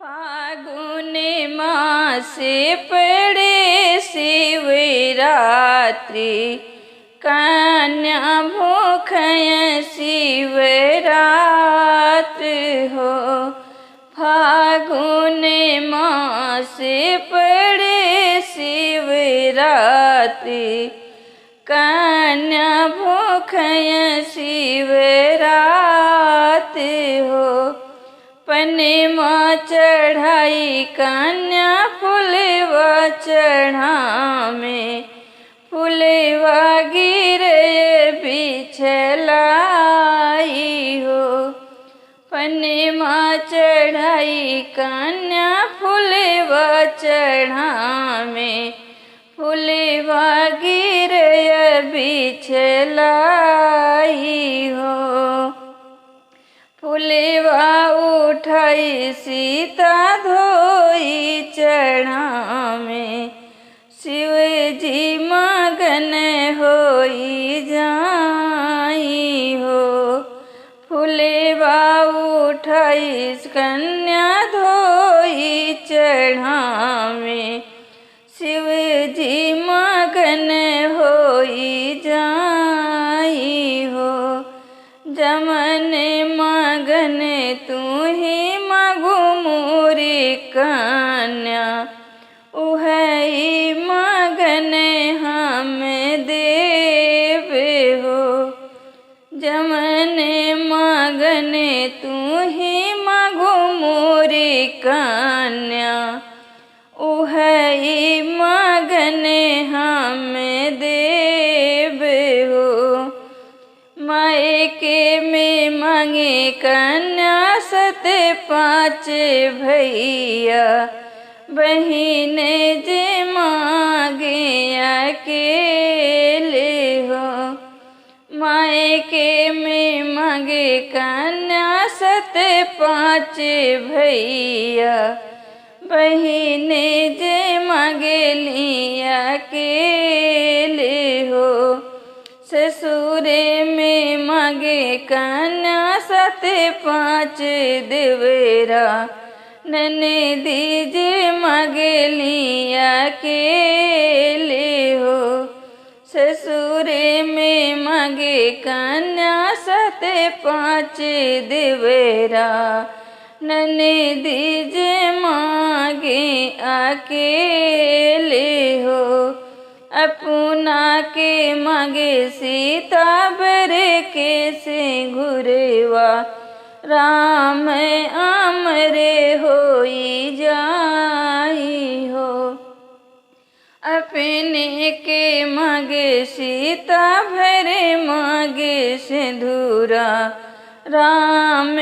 फागुन मासे पड़े शिवरात्रि, कन्या भूखय शिवरात्र हो। फागुन मासे पड़े शिवरात्रि, कन्या भूखय शिवरात्र हो। पनमा चढ़ाई कन्या फुलवा चढ़ामे, फुलवा गिरे बिछलाई हो। पनमा चढ़ाई कन्या फुलवा चढ़ामे, फुलवा गिरे बिछलाई हो। फुलवा उठाई सीता धोई चढ़ामे, शिव जी मगन होई जाई हो। फुलवा उठाई कन्या धोई चढ़ामे, शिव जी मगन होई जाई हो। जमन मगन तू ही मगु मोरी कन्या, उहई मगन हम देव हो। जमन मगन तू ही मगु मोरी कन्या, उहई मगन हम देव हो। मायके में मांगे कन्या सत पाँच भैया, बहिन जे मांगे अकेले हो। मायके में मांगे कन्या सत पाँच भैया, बहिन जे मांगे लिया अकेले हो। ससुरे में मांगे कन्या सत पाँच देवरा, ननदी जे मांगे लिया अकेले हो। ससुरे में मांगे कन्या सत पाँच देवरा, ननदी जे मांगे अकेले हो। अपना के मांगे सीता बर के से घुरेवा, राम अमरे होई जाई हो। अपने के मांगे सीता भरे मांगे सिंदूरा, राम